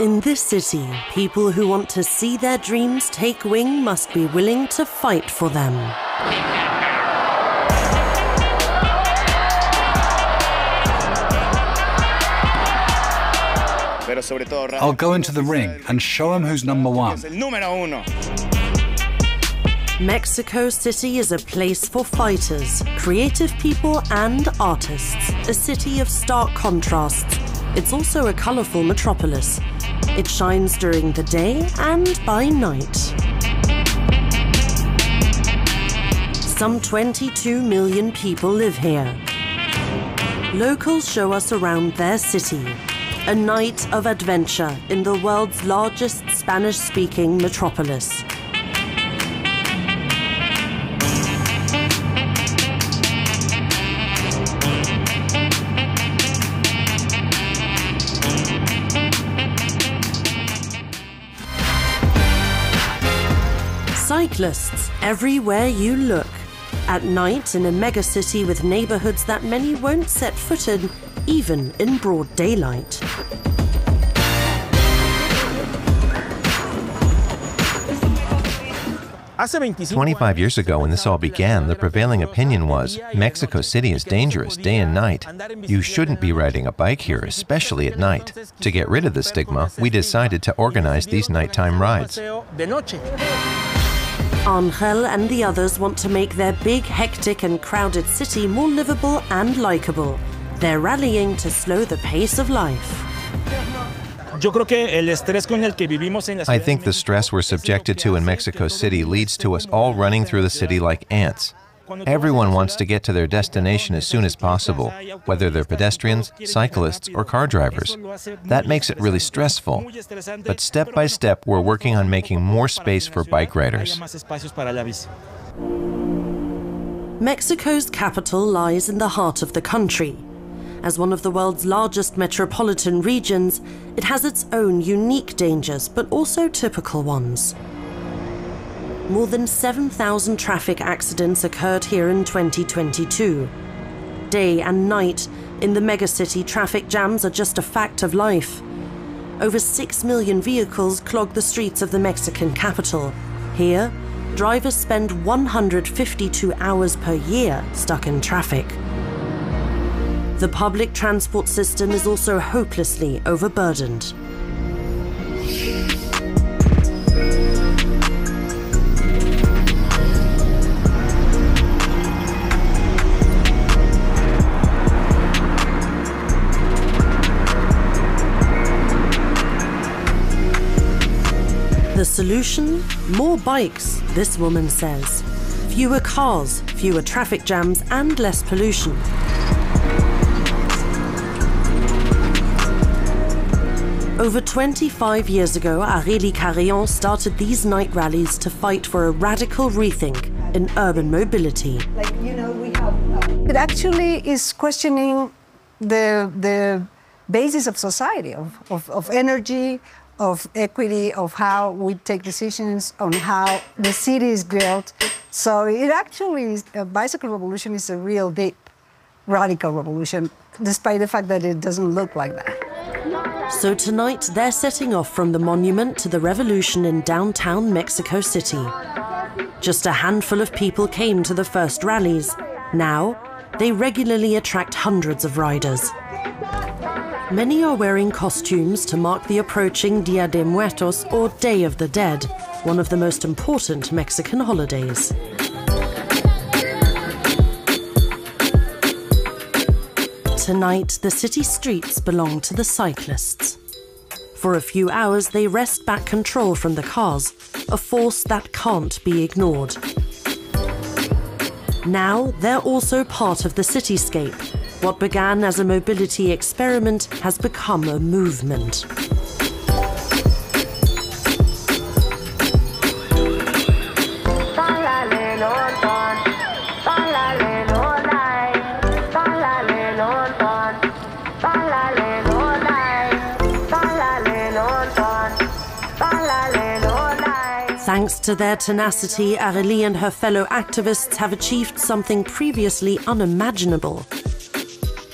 In this city, people who want to see their dreams take wing must be willing to fight for them. I'll go into the ring and show him who's number one. Mexico City is a place for fighters, creative people and artists, a city of stark contrasts. It's also a colourful metropolis. It shines during the day and by night. Some 22 million people live here. Locals show us around their city, a night of adventure in the world's largest Spanish-speaking metropolis. Cyclists everywhere you look. At night in a megacity with neighborhoods that many won't set foot in, even in broad daylight. "25 years ago, when this all began, the prevailing opinion was, Mexico City is dangerous day and night. You shouldn't be riding a bike here, especially at night. To get rid of the stigma, we decided to organize these nighttime rides." Angel and the others want to make their big, hectic and crowded city more livable and likable. They're rallying to slow the pace of life. I think the stress we're subjected to in Mexico City leads to us all running through the city like ants. Everyone wants to get to their destination as soon as possible, whether they're pedestrians, cyclists, or car drivers. That makes it really stressful. But step by step, we're working on making more space for bike riders. Mexico's capital lies in the heart of the country. As one of the world's largest metropolitan regions, it has its own unique dangers, but also typical ones. More than 7,000 traffic accidents occurred here in 2022. Day and night, in the megacity, traffic jams are just a fact of life. Over 6 million vehicles clog the streets of the Mexican capital. Here, drivers spend 152 hours per year stuck in traffic. The public transport system is also hopelessly overburdened. The solution? More bikes, this woman says. Fewer cars, fewer traffic jams, and less pollution. Over 25 years ago, Aurélie Carillon started these night rallies to fight for a radical rethink in urban mobility. It actually is questioning the basis of society, of energy, of equity, of how we take decisions, on how the city is built. So it actually is, a bicycle revolution is a real deep, radical revolution, despite the fact that it doesn't look like that. So tonight, they're setting off from the monument to the revolution in downtown Mexico City. Just a handful of people came to the first rallies. Now, they regularly attract hundreds of riders. Many are wearing costumes to mark the approaching Dia de Muertos, or Day of the Dead, one of the most important Mexican holidays. Tonight, the city streets belong to the cyclists. For a few hours, they wrest back control from the cars, a force that can't be ignored. Now, they're also part of the cityscape. What began as a mobility experiment has become a movement. Thanks to their tenacity, Aurélie and her fellow activists have achieved something previously unimaginable.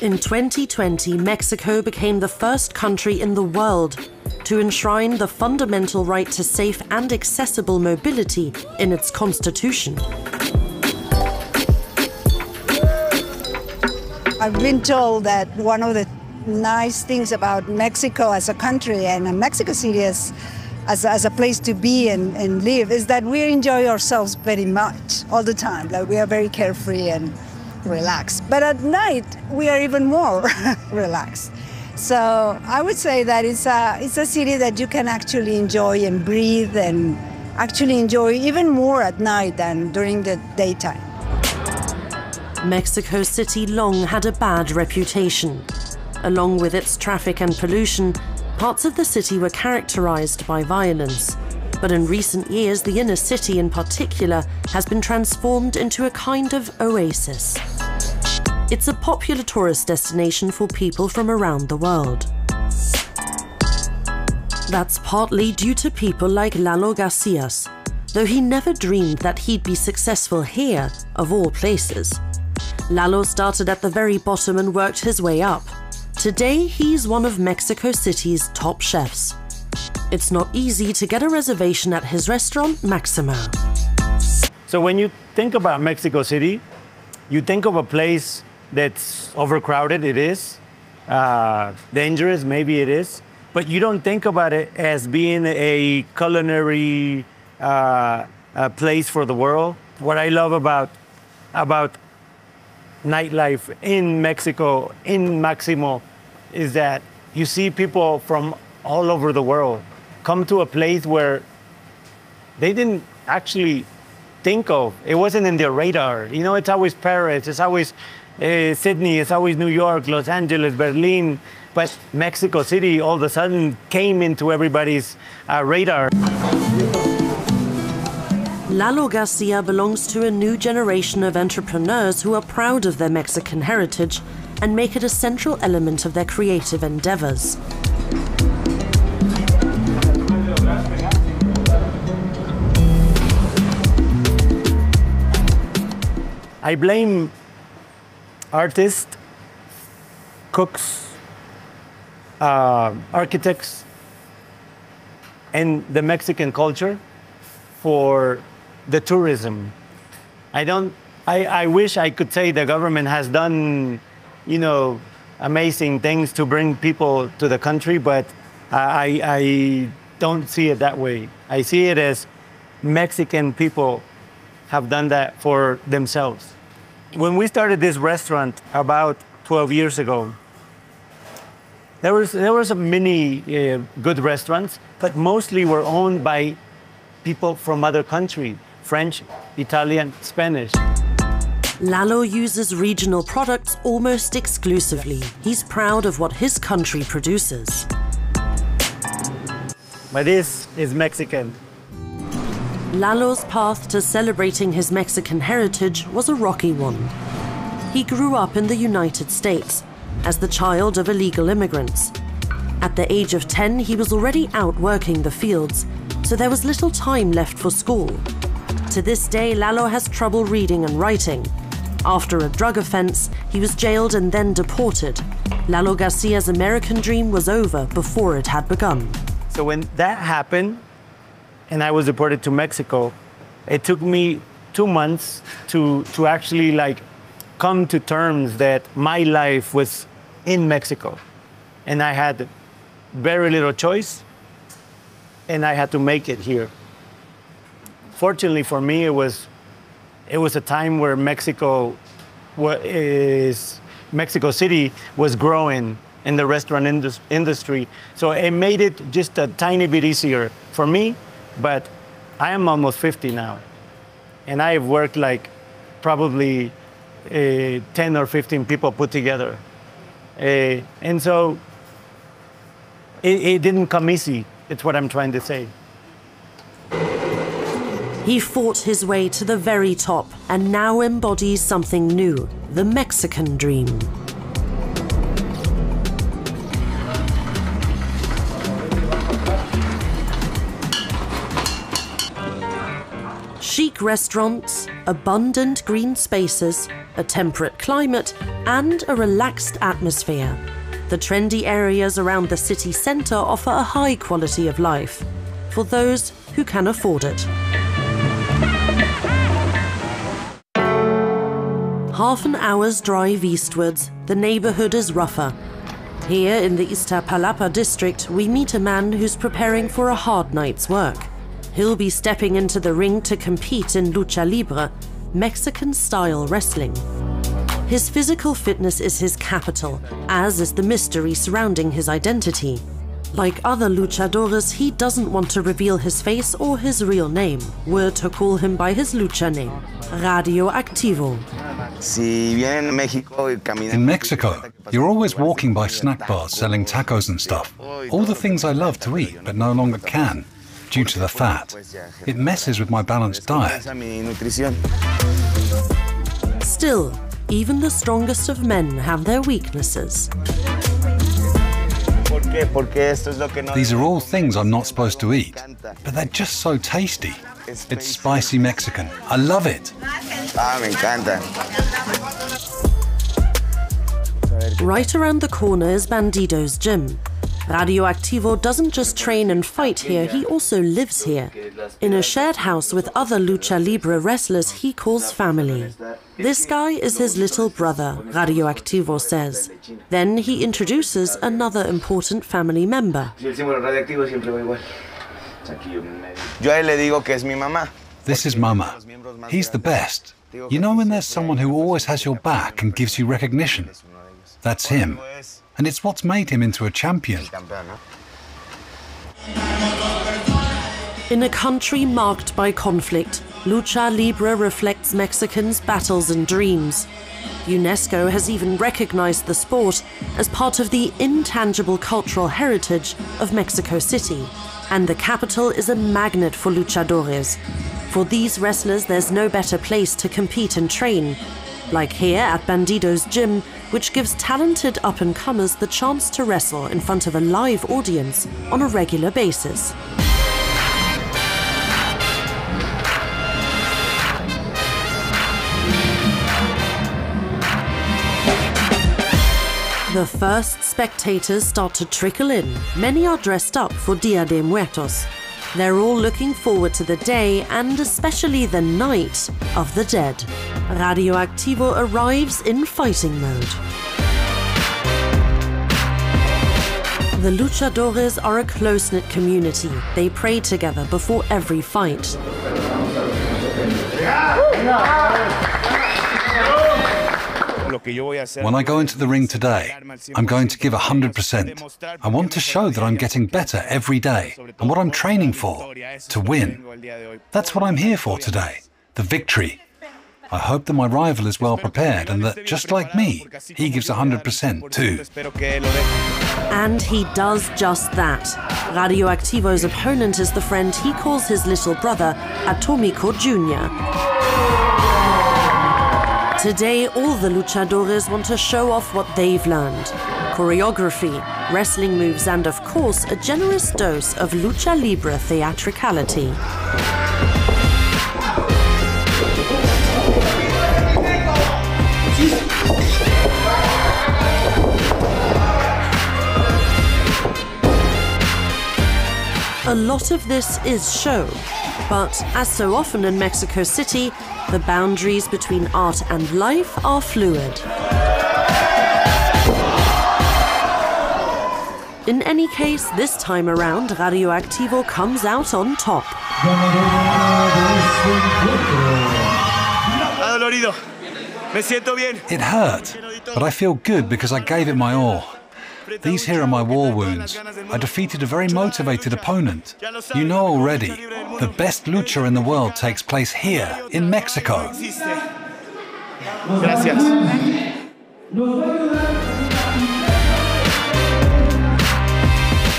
In 2020, Mexico became the first country in the world to enshrine the fundamental right to safe and accessible mobility in its constitution. I've been told that one of the nice things about Mexico as a country and Mexico City as a place to be and live is that we enjoy ourselves very much all the time. Like, we are very carefree and relaxed. But at night, we are even more relaxed. So I would say that it's a city that you can actually enjoy and breathe and actually enjoy even more at night than during the daytime. Mexico City long had a bad reputation. Along with its traffic and pollution, parts of the city were characterized by violence. But in recent years, the inner city in particular has been transformed into a kind of oasis. It's a popular tourist destination for people from around the world. That's partly due to people like Lalo Garcia, though he never dreamed that he'd be successful here, of all places. Lalo started at the very bottom and worked his way up. Today, he's one of Mexico City's top chefs. It's not easy to get a reservation at his restaurant, Maxima. So when you think about Mexico City, you think of a place that's overcrowded, it is. Dangerous, maybe it is. But you don't think about it as being a culinary place for the world. What I love about nightlife in Mexico, in Maximo, is that you see people from all over the world come to a place where they didn't actually think of. It wasn't in their radar. You know, it's always Paris, it's always Sydney, it's always New York, Los Angeles, Berlin. But Mexico City all of a sudden came into everybody's radar. Lalo Garcia belongs to a new generation of entrepreneurs who are proud of their Mexican heritage and make it a central element of their creative endeavors. I blame artists, cooks, architects, and the Mexican culture for the tourism. I wish I could say the government has done, you know, amazing things to bring people to the country, but I don't see it that way. I see it as Mexican people have done that for themselves. When we started this restaurant about 12 years ago, there was many good restaurants, but mostly were owned by people from other countries, French, Italian, Spanish. Lalo uses regional products almost exclusively. He's proud of what his country produces. But this is Mexican. Lalo's path to celebrating his Mexican heritage was a rocky one. He grew up in the United States as the child of illegal immigrants. At the age of 10, he was already out working the fields, so there was little time left for school. To this day, Lalo has trouble reading and writing. After a drug offense, he was jailed and then deported. Lalo Garcia's American dream was over before it had begun. So when that happened, and I was deported to Mexico, it took me 2 months to actually come to terms that my life was in Mexico. And I had very little choice, and I had to make it here. Fortunately for me, it was a time where Mexico City was growing in the restaurant industry. So it made it just a tiny bit easier for me, but I am almost 50 now. And I've worked probably 10 or 15 people put together. And so it didn't come easy. It's what I'm trying to say. He fought his way to the very top and now embodies something new, the Mexican dream. Chic restaurants, abundant green spaces, a temperate climate, and a relaxed atmosphere. The trendy areas around the city centre offer a high quality of life for those who can afford it. Half an hour's drive eastwards, the neighbourhood is rougher. Here in the Iztapalapa district, we meet a man who's preparing for a hard night's work. He'll be stepping into the ring to compete in lucha libre, Mexican-style wrestling. His physical fitness is his capital, as is the mystery surrounding his identity. Like other luchadores, he doesn't want to reveal his face or his real name. We're to call him by his lucha name, Radioactivo. In Mexico, you're always walking by snack bars selling tacos and stuff. All the things I love to eat, but no longer can, due to the fat. It messes with my balanced diet. Still, even the strongest of men have their weaknesses. These are all things I'm not supposed to eat, but they're just so tasty. It's spicy Mexican. I love it. Right around the corner is Bandido's gym. Radioactivo doesn't just train and fight here, he also lives here. In a shared house with other lucha libre wrestlers he calls family. This guy is his little brother, Radioactivo says. Then he introduces another important family member. This is Mama. He's the best. You know when there's someone who always has your back and gives you recognition? That's him. And it's what's made him into a champion. In a country marked by conflict, lucha libre reflects Mexicans' battles and dreams. UNESCO has even recognized the sport as part of the intangible cultural heritage of Mexico City. And the capital is a magnet for luchadores. For these wrestlers, there's no better place to compete and train. Like here at Bandido's gym, which gives talented up-and-comers the chance to wrestle in front of a live audience on a regular basis. The first spectators start to trickle in. Many are dressed up for Dia de Muertos. They're all looking forward to the day and especially the night of the dead. Radioactivo arrives in fighting mode. The luchadores are a close-knit community. They pray together before every fight. When I go into the ring today, I'm going to give 100%. I want to show that I'm getting better every day and what I'm training for, to win. That's what I'm here for today, the victory. I hope that my rival is well prepared and that, just like me, he gives 100% too. And he does just that. Radioactivo's opponent is the friend he calls his little brother, Atomico Jr. Today, all the luchadores want to show off what they've learned. Choreography, wrestling moves, and of course, a generous dose of lucha libre theatricality. A lot of this is show, but as so often in Mexico City, the boundaries between art and life are fluid. In any case, this time around, Radioactivo comes out on top. It hurt, but I feel good because I gave it my all. These here are my war wounds. I defeated a very motivated opponent. You know already, the best lucha in the world takes place here, in Mexico.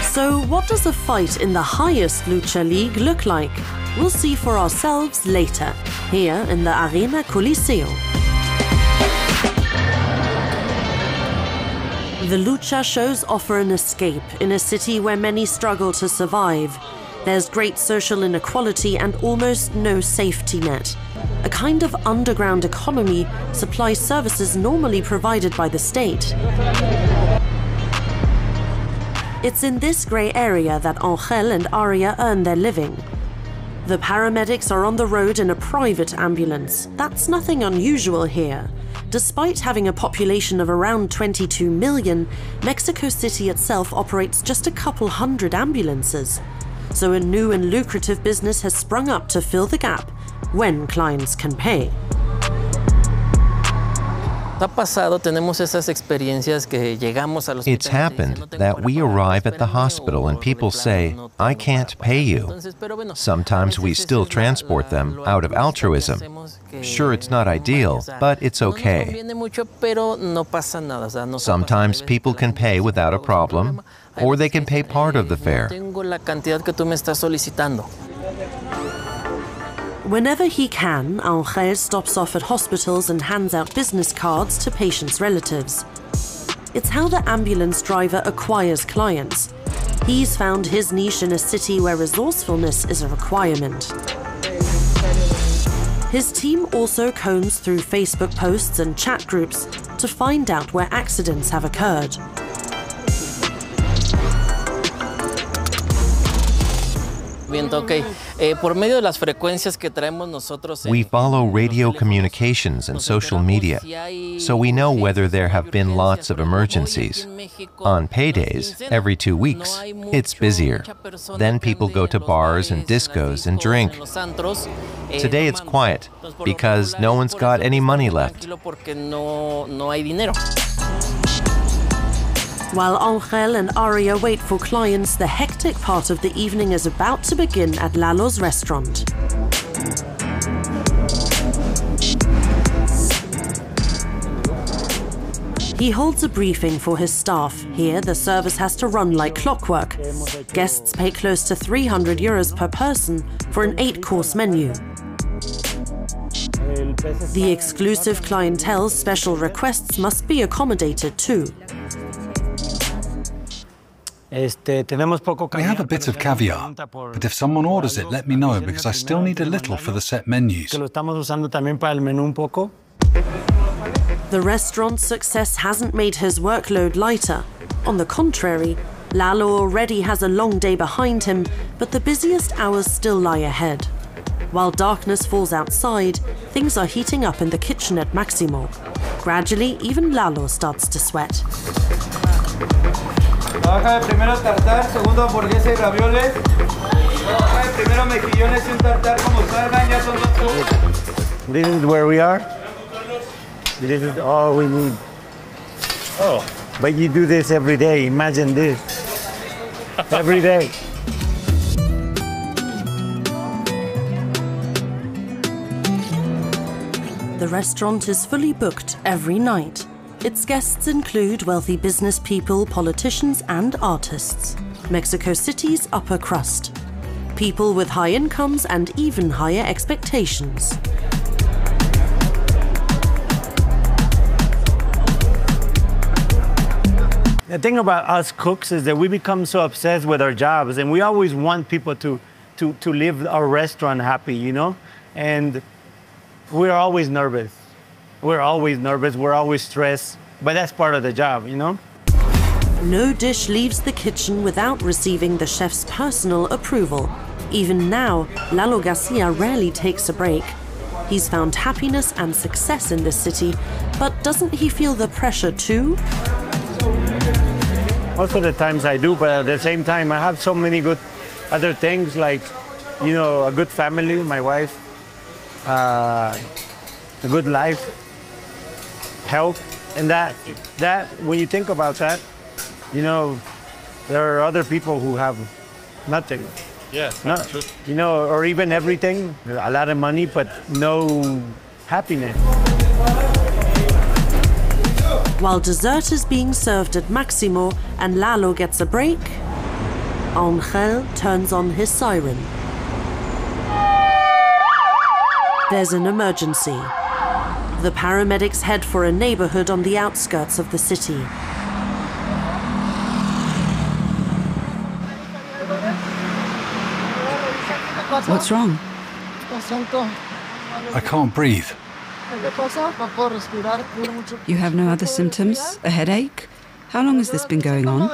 So what does a fight in the highest lucha league look like? We'll see for ourselves later, here in the Arena Coliseo. The lucha shows offer an escape in a city where many struggle to survive. There's great social inequality and almost no safety net. A kind of underground economy supplies services normally provided by the state. It's in this grey area that Angel and Aria earn their living. The paramedics are on the road in a private ambulance. That's nothing unusual here. Despite having a population of around 22 million, Mexico City itself operates just a couple hundred ambulances. So a new and lucrative business has sprung up to fill the gap when clients can pay. It's happened that we arrive at the hospital and people say, "I can't pay you." Sometimes we still transport them out of altruism. Sure, it's not ideal, but it's okay. Sometimes people can pay without a problem, or they can pay part of the fare. Whenever he can, Angel stops off at hospitals and hands out business cards to patients' relatives. It's how the ambulance driver acquires clients. He's found his niche in a city where resourcefulness is a requirement. His team also combs through Facebook posts and chat groups to find out where accidents have occurred. We follow radio communications and social media, so we know whether there have been lots of emergencies. On paydays, every 2 weeks, it's busier. Then people go to bars and discos and drink. Today it's quiet, because no one's got any money left. While Angel and Aria wait for clients, the hectic part of the evening is about to begin at Lalo's restaurant. He holds a briefing for his staff. Here, the service has to run like clockwork. Guests pay close to 300 euros per person for an 8-course menu. The exclusive clientele's special requests must be accommodated too. We have a bit of caviar, but if someone orders it, let me know, because I still need a little for the set menus. The restaurant's success hasn't made his workload lighter. On the contrary, Lalo already has a long day behind him, but the busiest hours still lie ahead. While darkness falls outside, things are heating up in the kitchen at Maximo. Gradually, even Lalo starts to sweat. Trabaja de primero tartar, segundo hamburguesa y ravioles. Trabaja de primero mejillones y un tartar como salgan, ya son dos. This is where we are. This is all we need. Oh, but you do this every day. Imagine this. Every day. The restaurant is fully booked every night. Its guests include wealthy business people, politicians, and artists. Mexico City's upper crust. People with high incomes and even higher expectations. The thing about us cooks is that we become so obsessed with our jobs, and we always want people to live our restaurant happy, you know? And we're always nervous. We're always nervous, we're always stressed, but that's part of the job, you know? No dish leaves the kitchen without receiving the chef's personal approval. Even now, Lalo Garcia rarely takes a break. He's found happiness and success in this city, but doesn't he feel the pressure too? Most of the times I do, but at the same time, I have so many good other things, like, you know, a good family, my wife, a good life, health, and that when you think about that, you know, there are other people who have nothing. Yeah, true. You know, or even everything, a lot of money, but no happiness. While dessert is being served at Maximo and Lalo gets a break, Angel turns on his siren. There's an emergency. The paramedics head for a neighborhood on the outskirts of the city. What's wrong? I can't breathe. You have no other symptoms? A headache? How long has this been going on?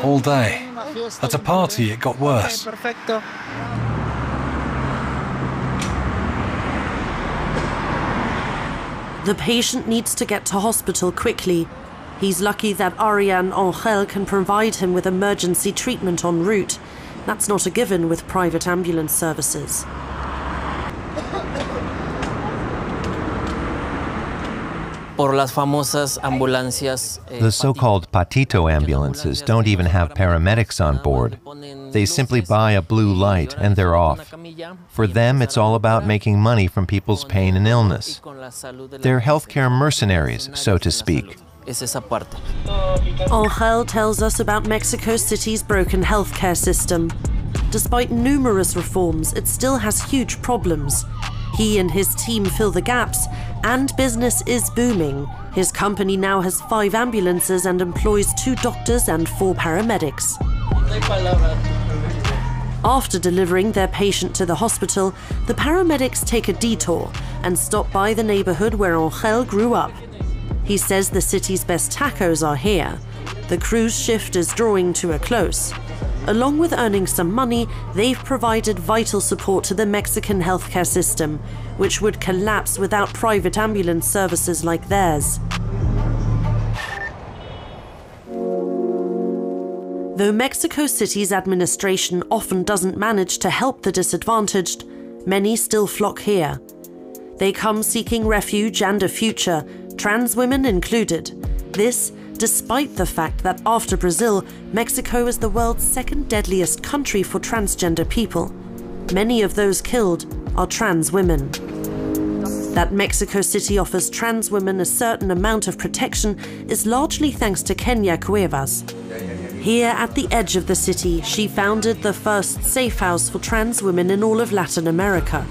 All day. At a party, it got worse. The patient needs to get to hospital quickly. He's lucky that Ariane Angel can provide him with emergency treatment en route. That's not a given with private ambulance services. The so-called patito ambulances don't even have paramedics on board. They simply buy a blue light and they're off. For them, it's all about making money from people's pain and illness. They're healthcare mercenaries, so to speak. Angel tells us about Mexico City's broken healthcare system. Despite numerous reforms, it still has huge problems. He and his team fill the gaps, and business is booming. His company now has 5 ambulances and employs 2 doctors and 4 paramedics. After delivering their patient to the hospital, the paramedics take a detour and stop by the neighborhood where Angel grew up. He says the city's best tacos are here. The cruise shift is drawing to a close. Along with earning some money, they've provided vital support to the Mexican healthcare system, which would collapse without private ambulance services like theirs. Though Mexico City's administration often doesn't manage to help the disadvantaged, many still flock here. They come seeking refuge and a future, trans women included. This, despite the fact that after Brazil, Mexico is the world's 2nd deadliest country for transgender people. Many of those killed are trans women. That Mexico City offers trans women a certain amount of protection is largely thanks to Kenya Cuevas. Here at the edge of the city, she founded the first safe house for trans women in all of Latin America.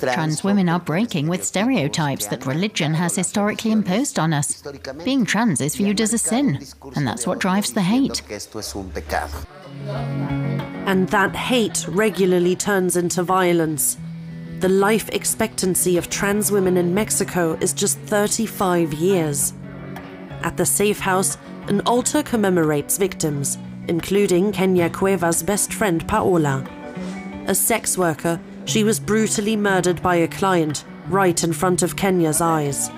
Trans women are breaking with stereotypes that religion has historically imposed on us. Being trans is viewed as a sin, and that's what drives the hate. And that hate regularly turns into violence. The life expectancy of trans women in Mexico is just 35 years. At the safe house, an altar commemorates victims, including Kenya Cuevas' best friend Paola. A sex worker, she was brutally murdered by a client right in front of Kenya's eyes.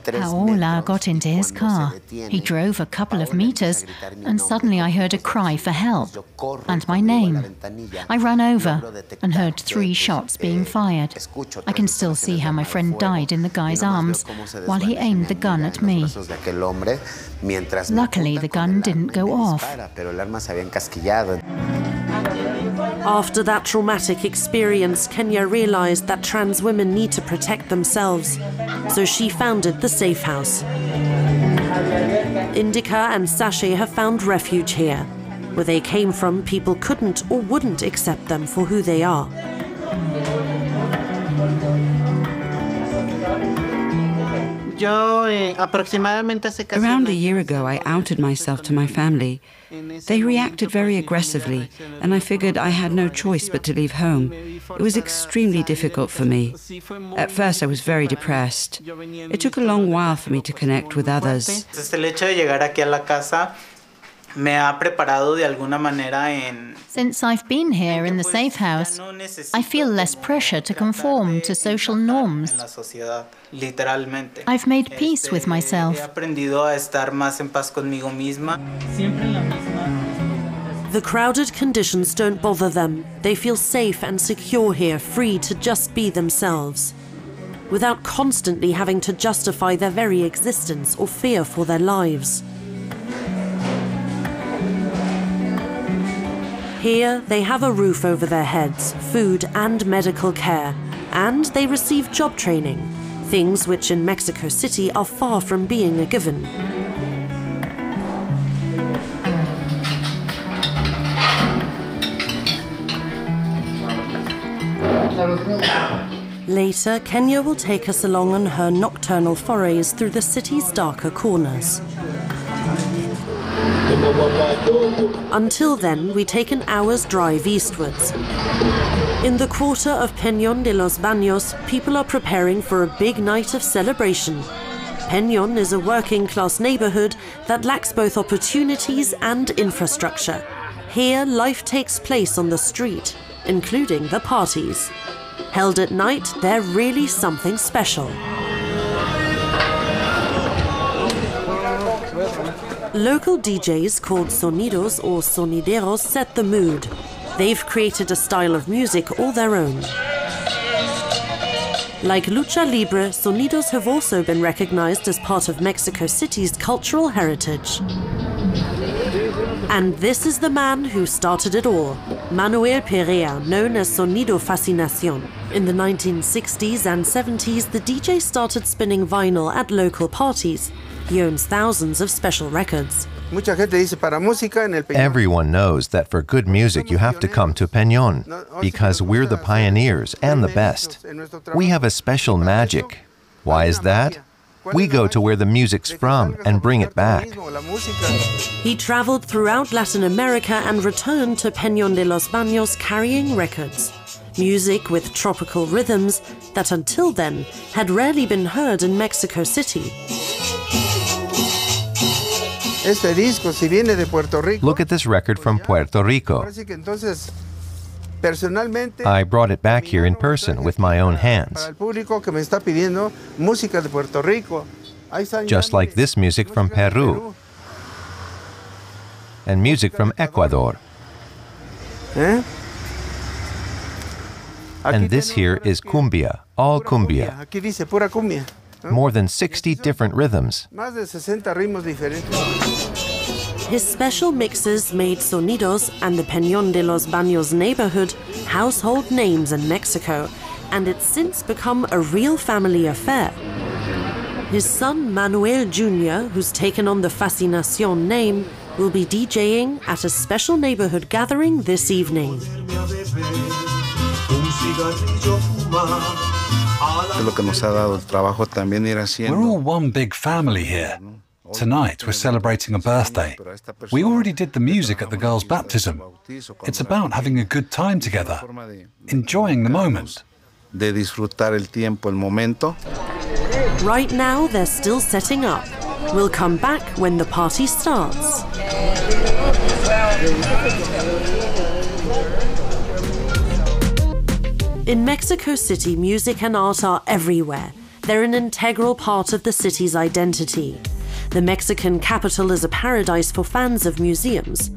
Paola got into his car. He drove a couple of meters, and suddenly I heard a cry for help, and my name. I ran over and heard 3 shots being fired. I can still see how my friend died in the guy's arms while he aimed the gun at me. Luckily, the gun didn't go off. After that traumatic experience, Kenya realized that trans women need to protect themselves. So she founded the Safe House. Indica and Sashay have found refuge here. Where they came from, people couldn't or wouldn't accept them for who they are. Around a year ago, I outed myself to my family. They reacted very aggressively, and I figured I had no choice but to leave home. It was extremely difficult for me. At first, I was very depressed. It took a long while for me to connect with others. Since I've been here in the safe house, I feel less pressure to conform to social norms. I've made peace with myself. The crowded conditions don't bother them. They feel safe and secure here, free to just be themselves, without constantly having to justify their very existence or fear for their lives. Here, they have a roof over their heads, food and medical care, and they receive job training, things which in Mexico City are far from being a given. Later, Kenya will take us along on her nocturnal forays through the city's darker corners. Until then, we take an hour's drive eastwards. In the quarter of Peñón de los Baños, people are preparing for a big night of celebration. Peñón is a working-class neighborhood that lacks both opportunities and infrastructure. Here, life takes place on the street, including the parties. Held at night, they're really something special. Local DJs called sonidos or sonideros set the mood. They've created a style of music all their own. Like lucha libre, sonidos have also been recognized as part of Mexico City's cultural heritage. And this is the man who started it all, Manuel Perea, known as Sonido Fascinación. In the 1960s and 70s, the DJ started spinning vinyl at local parties. He owns thousands of special records. Everyone knows that for good music you have to come to Peñón, because we're the pioneers and the best. We have a special magic. Why is that? We go to where the music's from and bring it back. He traveled throughout Latin America and returned to Peñón de los Baños carrying records. Music with tropical rhythms that until then had rarely been heard in Mexico City. Look at this record from Puerto Rico. I brought it back here in person with my own hands. Just like this music from Peru and music from Ecuador. And this here is cumbia, all cumbia. More than 60 different rhythms. His special mixes made Sonidos and the Peñón de los Baños neighborhood household names in Mexico, and it's since become a real family affair. His son Manuel Jr., who's taken on the Fascinación name, will be DJing at a special neighborhood gathering this evening. We're all one big family here. Tonight we're celebrating a birthday. We already did the music at the girl's baptism. It's about having a good time together, enjoying the moment. Right now they're still setting up. We'll come back when the party starts. In Mexico City, music and art are everywhere. They're an integral part of the city's identity. The Mexican capital is a paradise for fans of museums.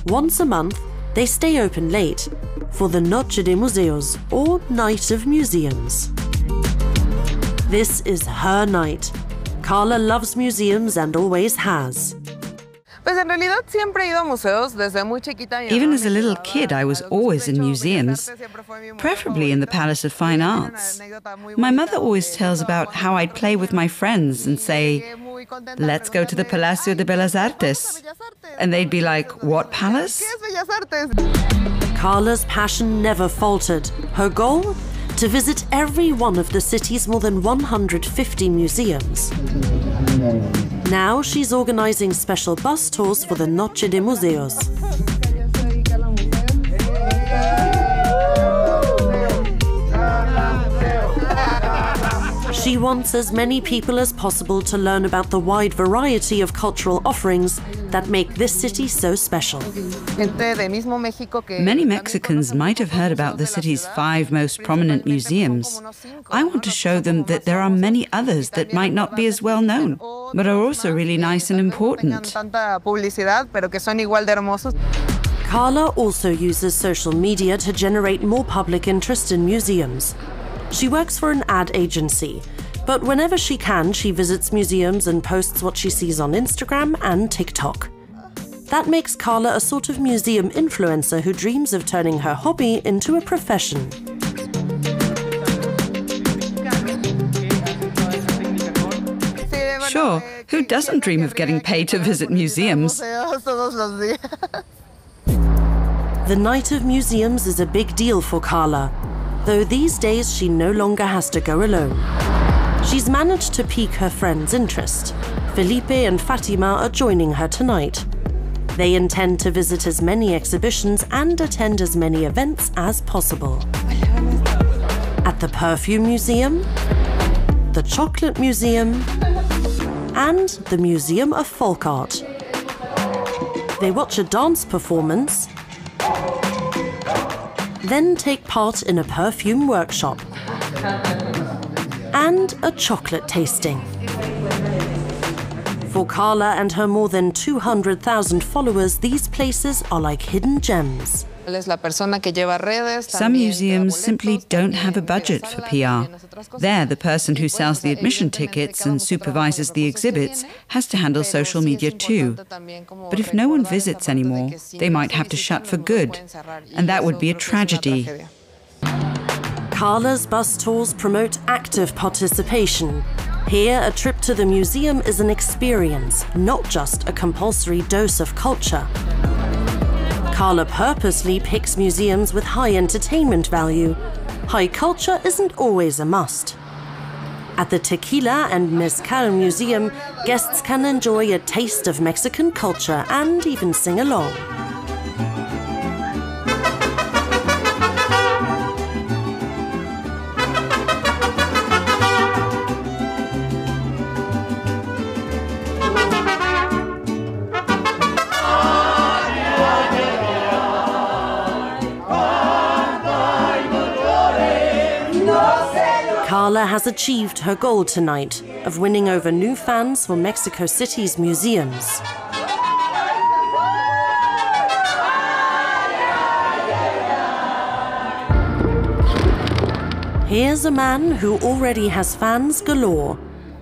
Once a month, they stay open late for the Noche de Museos, or Night of Museums. This is her night. Carla loves museums and always has. Even as a little kid, I was always in museums, preferably in the Palace of Fine Arts. My mother always tells about how I'd play with my friends and say, "Let's go to the Palacio de Bellas Artes." And they'd be like, "What palace?" Carla's passion never faltered. Her goal? To visit every one of the city's more than 150 museums. Now she's organizing special bus tours for the Noche de Museos. She wants as many people as possible to learn about the wide variety of cultural offerings that make this city so special. Many Mexicans might have heard about the city's 5 most prominent museums. I want to show them that there are many others that might not be as well known, but are also really nice and important. Carla also uses social media to generate more public interest in museums. She works for an ad agency, but whenever she can, she visits museums and posts what she sees on Instagram and TikTok. That makes Carla a sort of museum influencer who dreams of turning her hobby into a profession. Sure, who doesn't dream of getting paid to visit museums? The Night of Museums is a big deal for Carla, though these days she no longer has to go alone. She's managed to pique her friends' interest. Felipe and Fatima are joining her tonight. They intend to visit as many exhibitions and attend as many events as possible. At the Perfume Museum, the Chocolate Museum, and the Museum of Folk Art. They watch a dance performance, then take part in a perfume workshop and a chocolate tasting. For Carla and her more than 200,000 followers, these places are like hidden gems. Some museums simply don't have a budget for PR. There, the person who sells the admission tickets and supervises the exhibits has to handle social media too. But if no one visits anymore, they might have to shut for good, and that would be a tragedy. Carla's bus tours promote active participation. Here, a trip to the museum is an experience, not just a compulsory dose of culture. Carla purposely picks museums with high entertainment value. High culture isn't always a must. At the Tequila and Mezcal Museum, guests can enjoy a taste of Mexican culture and even sing along. Carla has achieved her goal tonight of winning over new fans for Mexico City's museums. Here's a man who already has fans galore.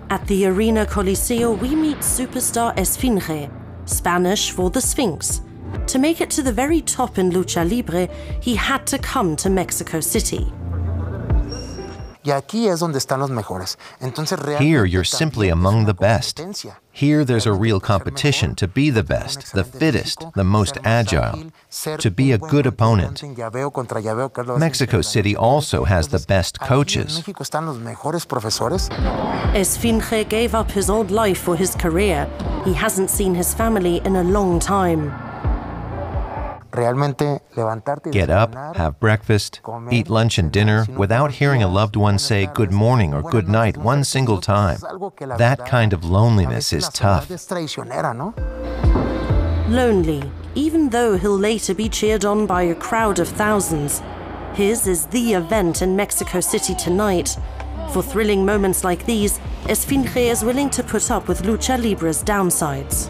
At the Arena Coliseo, we meet superstar Esfinge, Spanish for the Sphinx. To make it to the very top in Lucha Libre, he had to come to Mexico City. Here, you're simply among the best. Here, there's a real competition to be the best, the fittest, the most agile, to be a good opponent. Mexico City also has the best coaches. Esfinge gave up his old life for his career. He hasn't seen his family in a long time. Get up, have breakfast, eat lunch and dinner without hearing a loved one say good morning or good night one single time. That kind of loneliness is tough. Lonely, even though he'll later be cheered on by a crowd of thousands. His is the event in Mexico City tonight. For thrilling moments like these, Esfinge is willing to put up with Lucha Libre's downsides.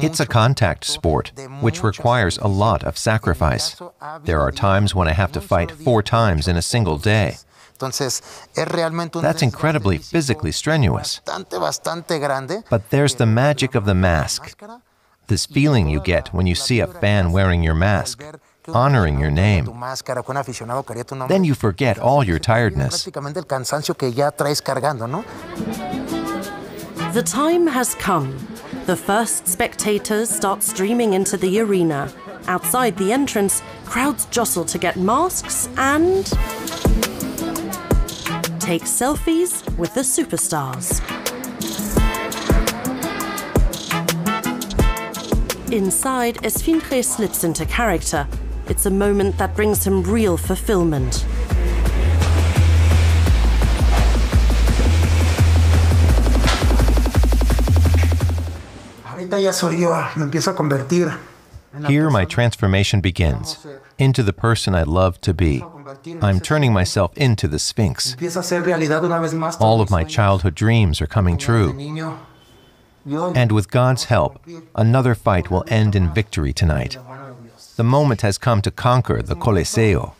It's a contact sport, which requires a lot of sacrifice. There are times when I have to fight 4 times in a single day. That's incredibly physically strenuous. But there's the magic of the mask. This feeling you get when you see a fan wearing your mask, honoring your name. Then you forget all your tiredness. The time has come. The first spectators start streaming into the arena. Outside the entrance, crowds jostle to get masks and take selfies with the superstars. Inside, Esfinge slips into character. It's a moment that brings him real fulfillment. Here my transformation begins, into the person I love to be. I'm turning myself into the Sphinx. All of my childhood dreams are coming true. And with God's help, another fight will end in victory tonight. The moment has come to conquer the Coliseo.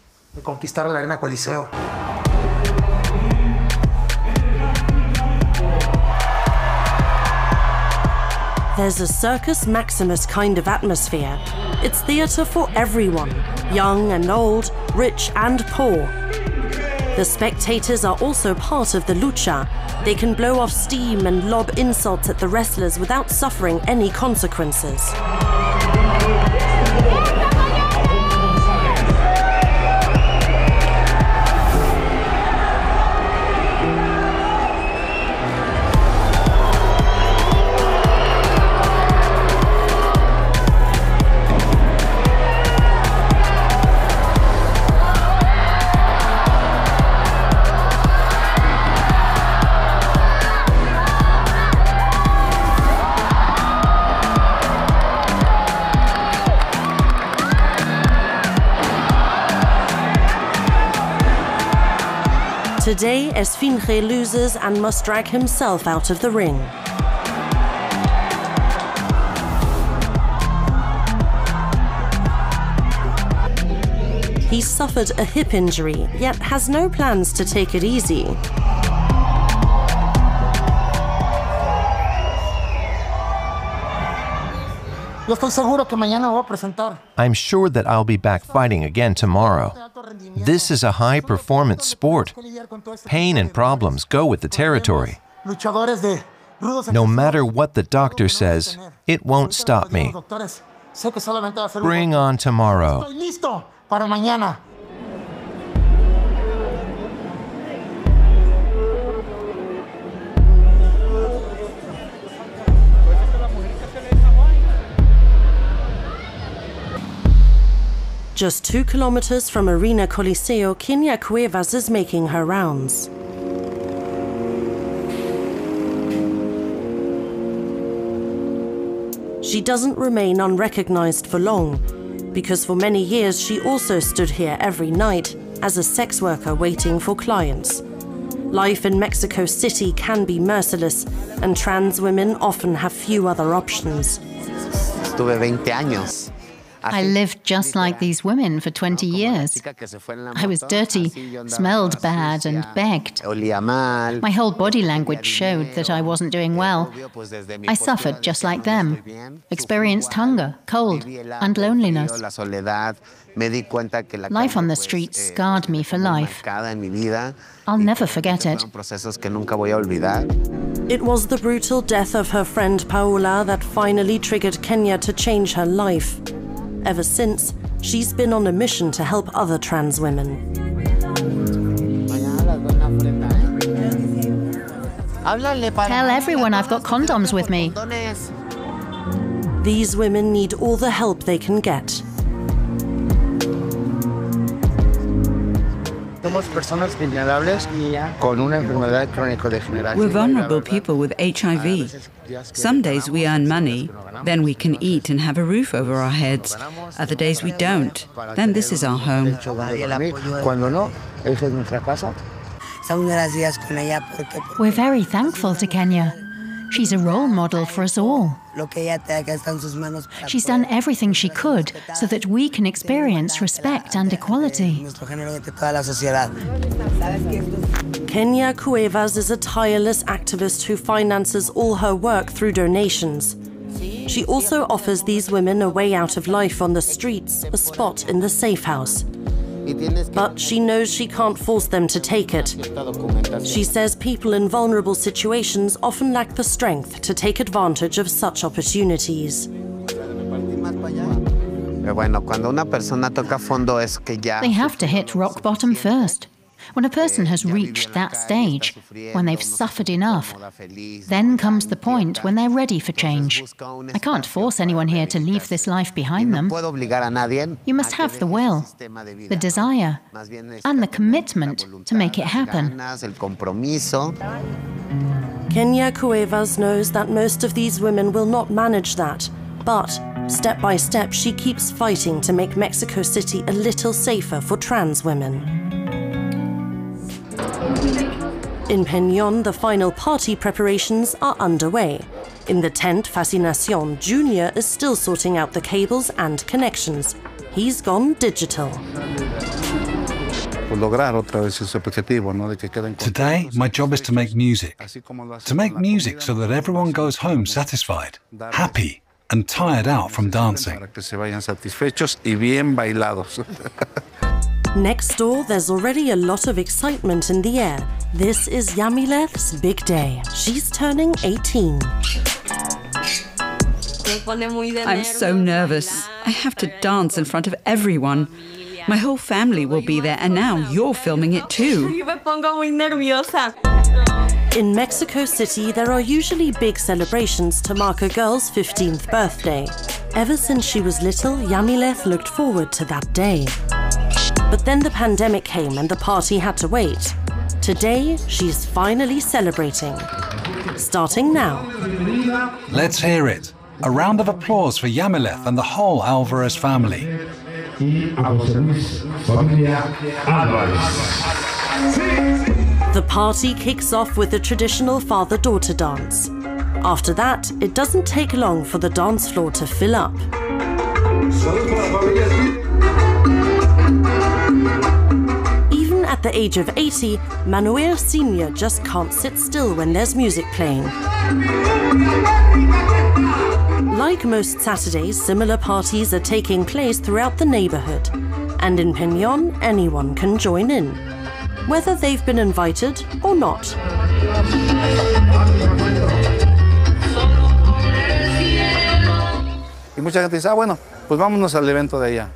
There's a Circus Maximus kind of atmosphere. It's theatre for everyone, young and old, rich and poor. The spectators are also part of the lucha. They can blow off steam and lob insults at the wrestlers without suffering any consequences. Today, Esfinge loses and must drag himself out of the ring. He suffered a hip injury, yet has no plans to take it easy. I'm sure that I'll be back fighting again tomorrow. This is a high-performance sport. Pain and problems go with the territory. No matter what the doctor says, it won't stop me. Bring on tomorrow. Just 2 kilometers from Arena Coliseo, Kenya Cuevas is making her rounds. She doesn't remain unrecognized for long, because for many years she also stood here every night as a sex worker waiting for clients. Life in Mexico City can be merciless, and trans women often have few other options. I lived just like these women for 20 years. I was dirty, smelled bad, and begged. My whole body language showed that I wasn't doing well. I suffered just like them, experienced hunger, cold, and loneliness. Life on the streets scarred me for life. I'll never forget it. It was the brutal death of her friend Paula that finally triggered Kenya to change her life. Ever since, she's been on a mission to help other trans women. Tell everyone I've got condoms with me. These women need all the help they can get. We're vulnerable people with HIV. Some days we earn money, then we can eat and have a roof over our heads. Other days we don't, then this is our home. We're very thankful to Kenya. She's a role model for us all. She's done everything she could so that we can experience respect and equality. Kenya Cuevas is a tireless activist who finances all her work through donations. She also offers these women a way out of life on the streets, a spot in the safe house. But she knows she can't force them to take it. She says people in vulnerable situations often lack the strength to take advantage of such opportunities. They have to hit rock bottom first. When a person has reached that stage, when they've suffered enough, then comes the point when they're ready for change. I can't force anyone here to leave this life behind them. You must have the will, the desire, and the commitment to make it happen. Kenya Cuevas knows that most of these women will not manage that, but step by step she keeps fighting to make Mexico City a little safer for trans women. In Peñón, the final party preparations are underway. In the tent, Fascinación Jr. is still sorting out the cables and connections. He's gone digital. Today, my job is to make music. To make music so that everyone goes home satisfied, happy, and tired out from dancing. Next door, there's already a lot of excitement in the air. This is Yamileth's big day. She's turning 18. I'm so nervous. I have to dance in front of everyone. My whole family will be there, and now you're filming it too. In Mexico City, there are usually big celebrations to mark a girl's 15th birthday. Ever since she was little, Yamileth looked forward to that day. But then the pandemic came and the party had to wait. Today, she's finally celebrating. Starting now. Let's hear it. A round of applause for Yamileth and the whole Alvarez family. The party kicks off with the traditional father-daughter dance. After that, it doesn't take long for the dance floor to fill up. Even at the age of 80, Manuel Sr. just can't sit still when there's music playing. Like most Saturdays, similar parties are taking place throughout the neighborhood. And in Peñón, anyone can join in, whether they've been invited or not.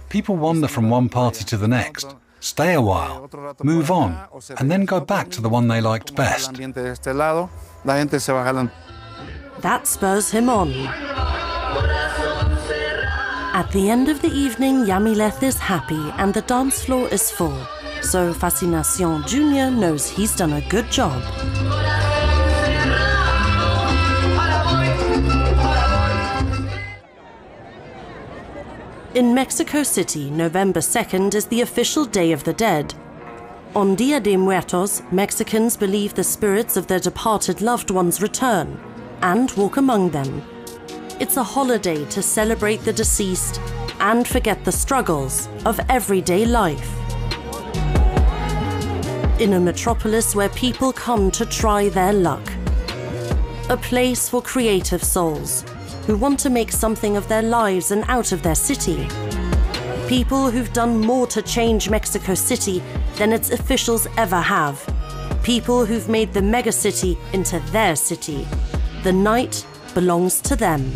People wander from one party to the next, stay a while, move on, and then go back to the one they liked best. That spurs him on. At the end of the evening, Yamileth is happy and the dance floor is full. So Fascinación Jr. knows he's done a good job. In Mexico City, November 2nd is the official Day of the Dead. On Dia de Muertos, Mexicans believe the spirits of their departed loved ones return and walk among them. It's a holiday to celebrate the deceased and forget the struggles of everyday life. In a metropolis where people come to try their luck. A place for creative souls who want to make something of their lives and out of their city. People who've done more to change Mexico City than its officials ever have. People who've made the megacity into their city. The night belongs to them.